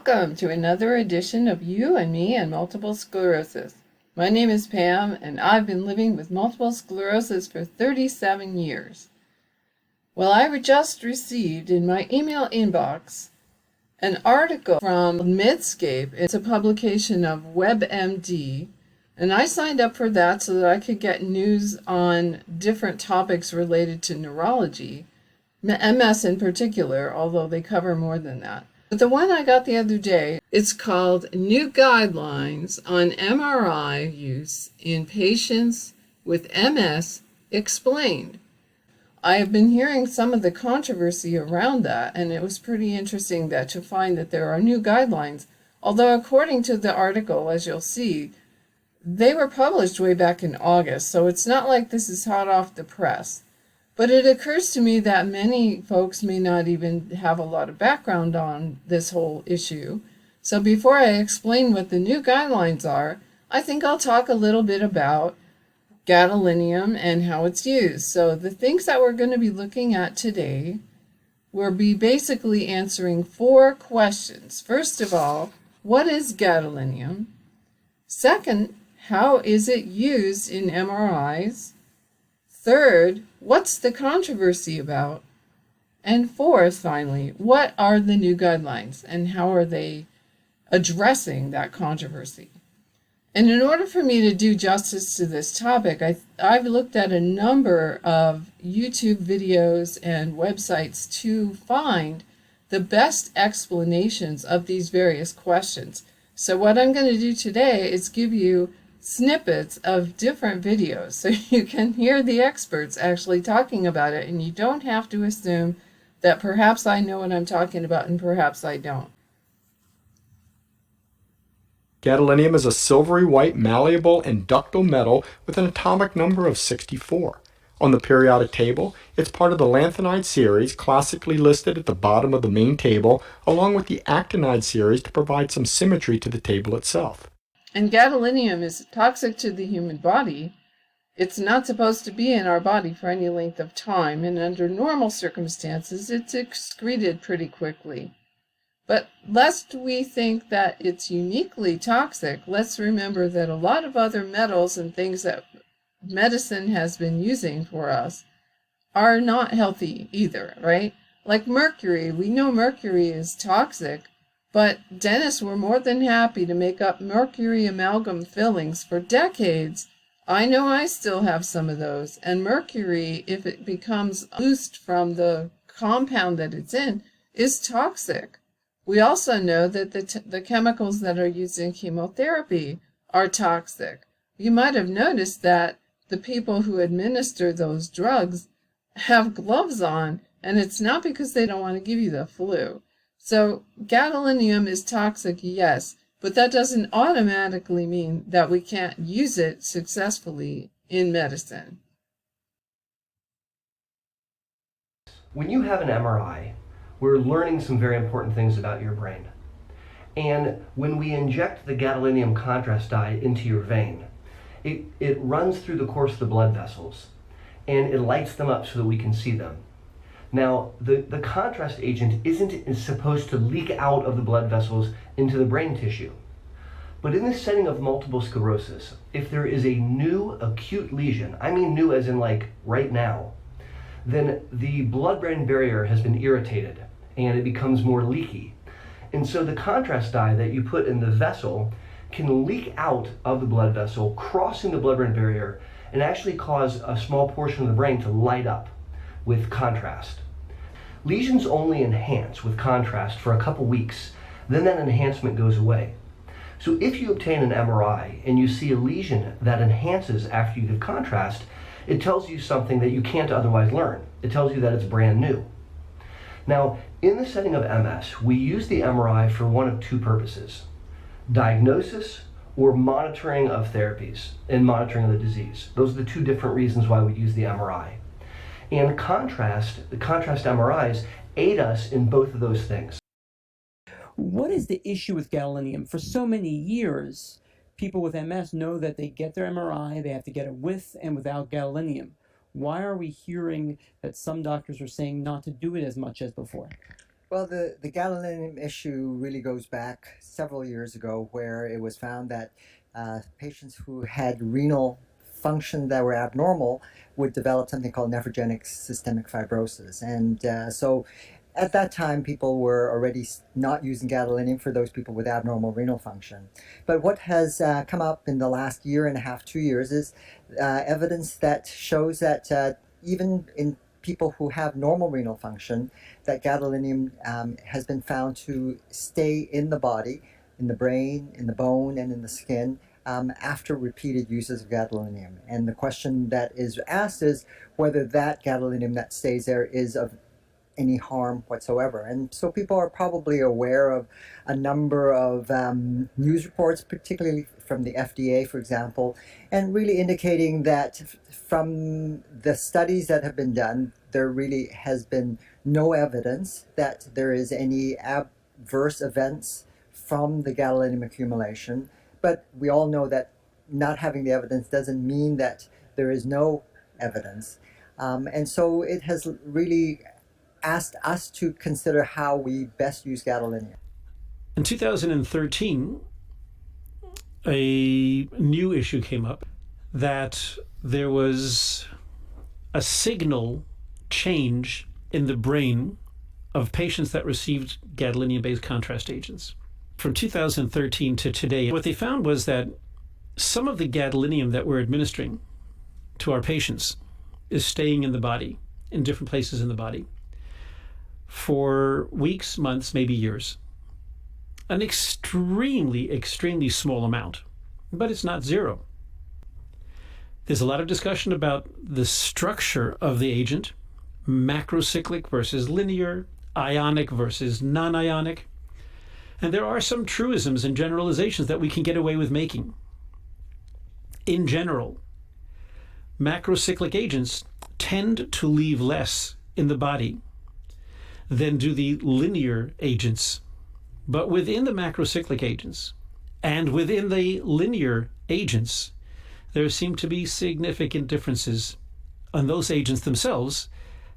Welcome to another edition of You and Me and Multiple Sclerosis. My name is Pam, and I've been living with multiple sclerosis for 37 years. Well, I just received in my email inbox an article from Medscape. It's a publication of WebMD, and I signed up for that so that I could get news on different topics related to neurology, MS in particular, although they cover more than that. But the one I got the other day, it's called New Guidelines on MRI Use in Patients with MS Explained. I have been hearing some of the controversy around that, and it was pretty interesting to find that there are new guidelines, although according to the article, as you'll see, they were published way back in August, so it's not like this is hot off the press. But it occurs to me that many folks may not even have a lot of background on this whole issue. So before I explain what the new guidelines are, I think I'll talk a little bit about gadolinium and how it's used. So the things that we're going to be looking at today will be basically answering 4 questions. First of all, what is gadolinium? Second, how is it used in MRIs? Third, what's the controversy about? And fourth, finally, what are the new guidelines and how are they addressing that controversy? And in order for me to do justice to this topic, I've looked at a number of YouTube videos and websites to find the best explanations of these various questions. So what I'm going to do today is give you snippets of different videos so you can hear the experts actually talking about it, and you don't have to assume that perhaps I know what I'm talking about and perhaps I don't. Gadolinium is a silvery white malleable and ductile metal with an atomic number of 64. On the periodic table, it's part of the lanthanide series, classically listed at the bottom of the main table, along with the actinide series to provide some symmetry to the table itself. And gadolinium is toxic to the human body. It's not supposed to be in our body for any length of time, and under normal circumstances, it's excreted pretty quickly. But lest we think that it's uniquely toxic, let's remember that a lot of other metals and things that medicine has been using for us are not healthy either, right? Like mercury. We know mercury is toxic, but dentists were more than happy to make up mercury amalgam fillings for decades. I know I still have some of those. And mercury, if it becomes loosed from the compound that it's in, is toxic. We also know that the chemicals that are used in chemotherapy are toxic. You might have noticed that the people who administer those drugs have gloves on, and it's not because they don't want to give you the flu. So gadolinium is toxic, yes, but that doesn't automatically mean that we can't use it successfully in medicine. When you have an MRI, we're learning some very important things about your brain. And when we inject the gadolinium contrast dye into your vein, it runs through the course of the blood vessels, and it lights them up so that we can see them. Now, the contrast agent isn't supposed to leak out of the blood vessels into the brain tissue. But in the setting of multiple sclerosis, if there is a new acute lesion, I mean new as in like right now, then the blood-brain barrier has been irritated and it becomes more leaky. And so the contrast dye that you put in the vessel can leak out of the blood vessel, crossing the blood-brain barrier, and actually cause a small portion of the brain to light up with contrast. Lesions only enhance with contrast for a couple weeks, then that enhancement goes away. So if you obtain an MRI and you see a lesion that enhances after you give contrast, it tells you something that you can't otherwise learn. It tells you that it's brand new. Now, in the setting of MS, we use the MRI for one of 2 purposes: diagnosis or monitoring of therapies and monitoring of the disease. Those are the 2 different reasons why we use the MRI. And the contrast MRIs aid us in both of those things. What is the issue with gadolinium? For so many years, people with MS know that they get their MRI, they have to get it with and without gadolinium. Why are we hearing that some doctors are saying not to do it as much as before? Well, the gadolinium issue really goes back several years ago, where it was found that patients who had renal function that were abnormal would develop something called nephrogenic systemic fibrosis. And so at that time, people were already not using gadolinium for those people with abnormal renal function. But what has come up in the last year and a half, 2 years, is evidence that shows that even in people who have normal renal function, that gadolinium has been found to stay in the body, in the brain, in the bone, and in the skin after repeated uses of gadolinium. And the question that is asked is whether that gadolinium that stays there is of any harm whatsoever. And so people are probably aware of a number of news reports, particularly from the FDA, for example, and really indicating that from the studies that have been done, there really has been no evidence that there is any adverse events from the gadolinium accumulation. But we all know that not having the evidence doesn't mean that there is no evidence. And so it has really asked us to consider how we best use gadolinium. In 2013, a new issue came up that there was a signal change in the brain of patients that received gadolinium-based contrast agents. From 2013 to today, what they found was that some of the gadolinium that we're administering to our patients is staying in the body, in different places in the body, for weeks, months, maybe years. An extremely, extremely small amount, but it's not zero. There's a lot of discussion about the structure of the agent, macrocyclic versus linear, ionic versus non-ionic. And there are some truisms and generalizations that we can get away with making. In general, macrocyclic agents tend to leave less in the body than do the linear agents. But within the macrocyclic agents and within the linear agents, there seem to be significant differences on those agents themselves,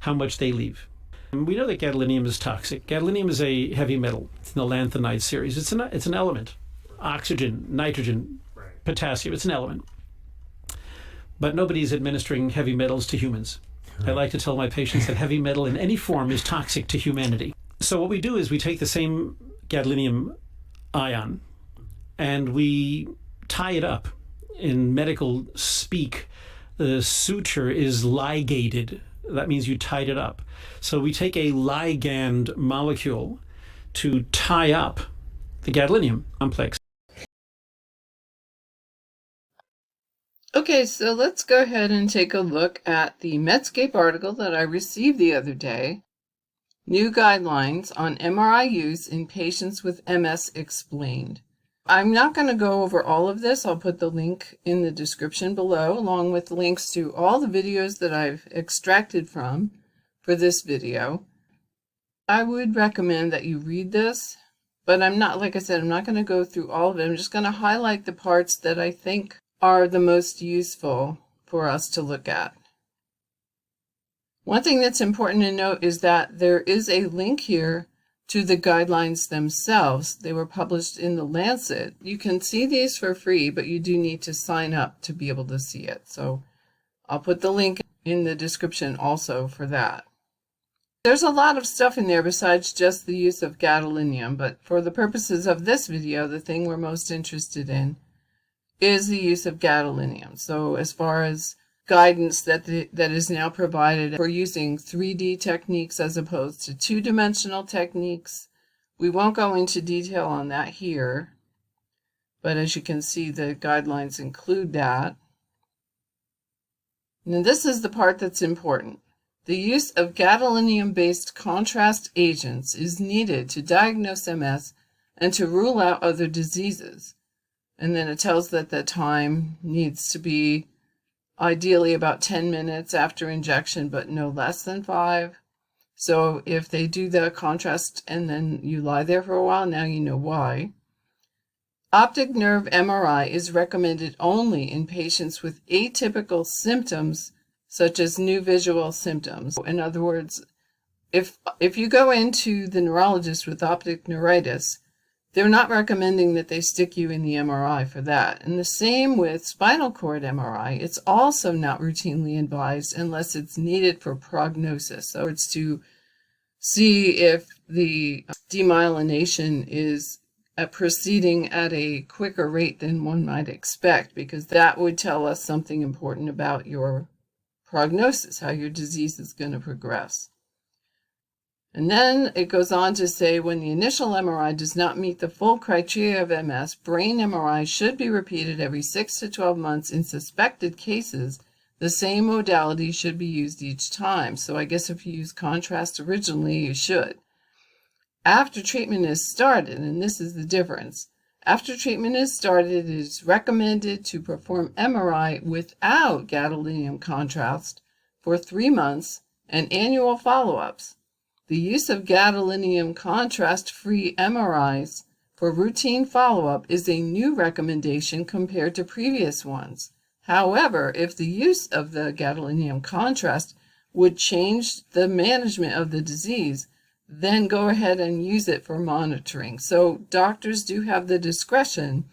how much they leave. And we know that gadolinium is toxic. Gadolinium is a heavy metal. It's in the lanthanide series. It's an element. Oxygen, nitrogen, potassium, it's an element. But nobody's administering heavy metals to humans. I like to tell my patients that heavy metal in any form is toxic to humanity. So what we do is we take the same gadolinium ion and we tie it up. In medical speak, the suture is ligated. That means you tied it up. So we take a ligand molecule to tie up the gadolinium complex. Okay, so let's go ahead and take a look at the Medscape article that I received the other day. New guidelines on MRI use in patients with MS explained. I'm not going to go over all of this. I'll put the link in the description below, along with links to all the videos that I've extracted from for this video. I would recommend that you read this, but I'm not, like I said, I'm not going to go through all of it. I'm just going to highlight the parts that I think are the most useful for us to look at. One thing that's important to note is that there is a link here to the guidelines themselves. They were published in the Lancet. You can see these for free, but you do need to sign up to be able to see it. So I'll put the link in the description also for that. There's a lot of stuff in there besides just the use of gadolinium, but for the purposes of this video, the thing we're most interested in is the use of gadolinium. So as far as guidance that is now provided for using 3D techniques as opposed to two-dimensional techniques, we won't go into detail on that here, but as you can see, the guidelines include that. And this is the part that's important. The use of gadolinium-based contrast agents is needed to diagnose MS and to rule out other diseases. And then it tells that the time needs to be ideally about 10 minutes after injection, but no less than 5. So if they do the contrast and then you lie there for a while, now you know why. Optic nerve MRI is recommended only in patients with atypical symptoms, such as new visual symptoms. In other words, if you go into the neurologist with optic neuritis, they're not recommending that they stick you in the MRI for that. And the same with spinal cord MRI. It's also not routinely advised unless it's needed for prognosis. So it's to see if the demyelination is proceeding at a quicker rate than one might expect, because that would tell us something important about your prognosis, how your disease is going to progress. And then it goes on to say, when the initial MRI does not meet the full criteria of MS, brain MRI should be repeated every 6 to 12 months. In suspected cases, the same modality should be used each time. So I guess if you use contrast originally, you should. After treatment is started, and this is the difference, after treatment is started, it is recommended to perform MRI without gadolinium contrast for 3 months and annual follow-ups. The use of gadolinium contrast-free MRIs for routine follow-up is a new recommendation compared to previous ones. However, if the use of the gadolinium contrast would change the management of the disease, then go ahead and use it for monitoring. So doctors do have the discretion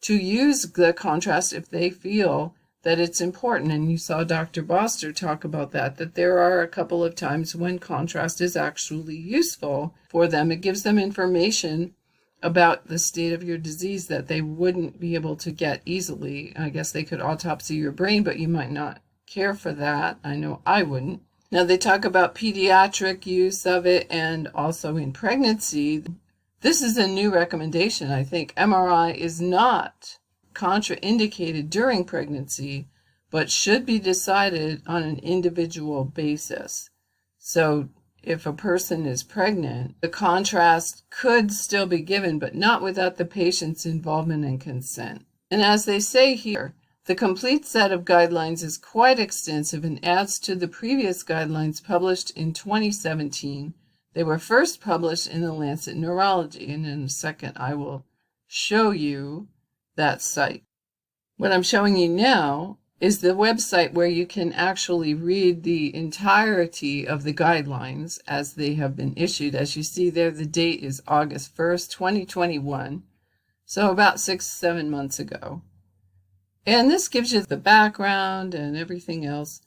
to use the contrast if they feel that it's important. And you saw Dr. Boster talk about that there are a couple of times when contrast is actually useful for them. It gives them information about the state of your disease that they wouldn't be able to get easily. I guess they could autopsy your brain, but you might not care for that. I know I wouldn't. Now they talk about pediatric use of it and also in pregnancy. This is a new recommendation, I think. MRI is not contraindicated during pregnancy, but should be decided on an individual basis. So if a person is pregnant, the contrast could still be given, but not without the patient's involvement and consent. And as they say here, the complete set of guidelines is quite extensive and adds to the previous guidelines published in 2017. They were first published in the Lancet Neurology, and in a second I will show you that site. What I'm showing you now is the website where you can actually read the entirety of the guidelines as they have been issued. As you see there, the date is August 1st, 2021, so about 6-7 months ago. And this gives you the background and everything else.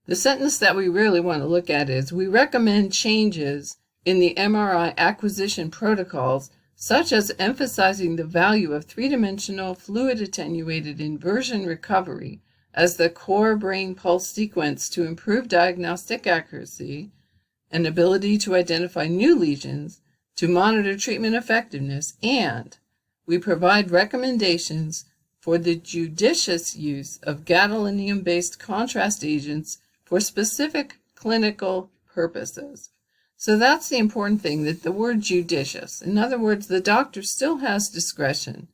The sentence that we really want to look at is, we recommend changes in the MRI acquisition protocols, such as emphasizing the value of three-dimensional fluid-attenuated inversion recovery as the core brain pulse sequence to improve diagnostic accuracy and ability to identify new lesions, to monitor treatment effectiveness, and we provide recommendations for the judicious use of gadolinium-based contrast agents for specific clinical purposes. So that's the important thing, that the word judicious. In other words, the doctor still has discretion.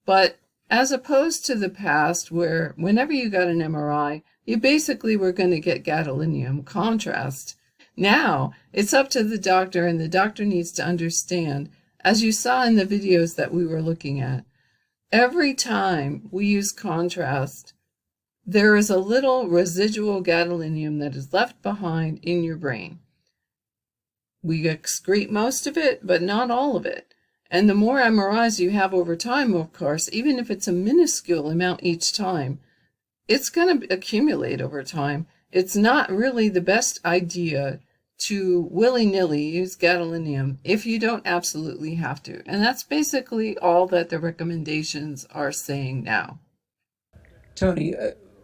But as opposed to the past, where whenever you got an MRI, you basically were going to get gadolinium contrast. Now it's up to the doctor, and the doctor needs to understand, as you saw in the videos that we were looking at, every time we use contrast, there is a little residual gadolinium that is left behind in your brain. We excrete most of it, but not all of it. And the more MRIs you have over time, of course, even if it's a minuscule amount each time, it's going to accumulate over time. It's not really the best idea to willy-nilly use gadolinium if you don't absolutely have to. And that's basically all that the recommendations are saying now. Tony,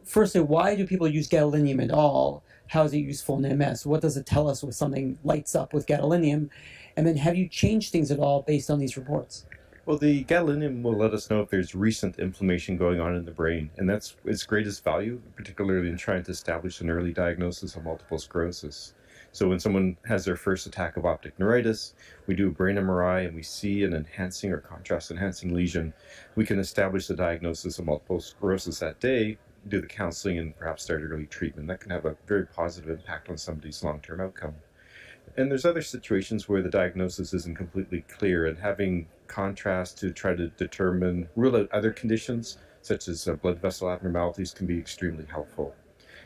firstly, why do people use gadolinium at all? How is it useful in MS? What does it tell us when something lights up with gadolinium? And then have you changed things at all based on these reports? Well, the gadolinium will let us know if there's recent inflammation going on in the brain, and that's its greatest value, particularly in trying to establish an early diagnosis of multiple sclerosis. So when someone has their first attack of optic neuritis, we do a brain MRI and we see an enhancing or contrast-enhancing lesion. We can establish the diagnosis of multiple sclerosis that day, do the counseling, and perhaps start early treatment. That can have a very positive impact on somebody's long-term outcome. And there's other situations where the diagnosis isn't completely clear, and having contrast to try to rule out other conditions, such as blood vessel abnormalities, can be extremely helpful.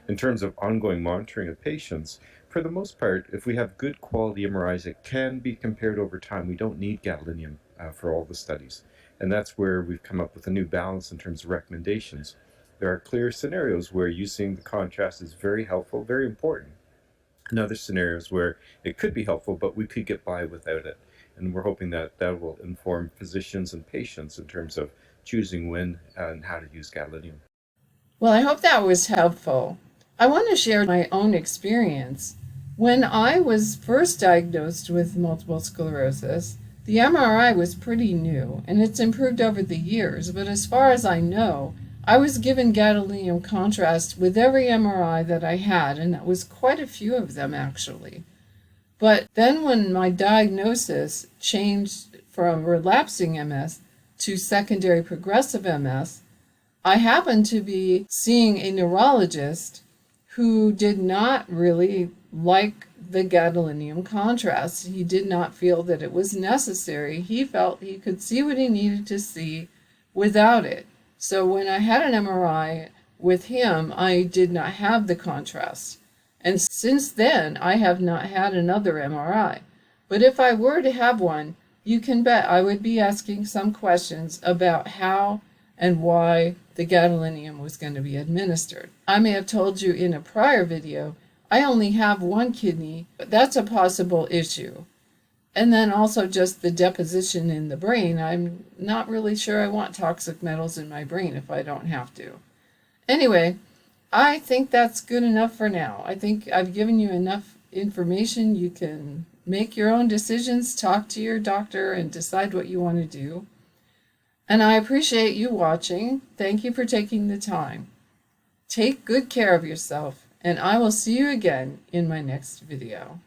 In terms of ongoing monitoring of patients, for the most part, if we have good quality MRIs, it can be compared over time. We don't need gadolinium for all the studies. And that's where we've come up with a new balance in terms of recommendations. There are clear scenarios where using the contrast is very helpful, very important. And other scenarios where it could be helpful, but we could get by without it. And we're hoping that that will inform physicians and patients in terms of choosing when and how to use gadolinium. Well, I hope that was helpful. I want to share my own experience. When I was first diagnosed with multiple sclerosis, the MRI was pretty new, and it's improved over the years, but as far as I know, I was given gadolinium contrast with every MRI that I had, and that was quite a few of them actually. But then when my diagnosis changed from relapsing MS to secondary progressive MS, I happened to be seeing a neurologist who did not really like the gadolinium contrast. He did not feel that it was necessary. He felt he could see what he needed to see without it. So when I had an MRI with him, I did not have the contrast. And since then, I have not had another MRI. But if I were to have one, you can bet I would be asking some questions about how and why the gadolinium was going to be administered. I may have told you in a prior video, I only have one kidney, but that's a possible issue. And then also just the deposition in the brain. I'm not really sure I want toxic metals in my brain if I don't have to. Anyway, I think that's good enough for now. I think I've given you enough information. You can make your own decisions, talk to your doctor, and decide what you want to do. And I appreciate you watching. Thank you for taking the time. Take good care of yourself, and I will see you again in my next video.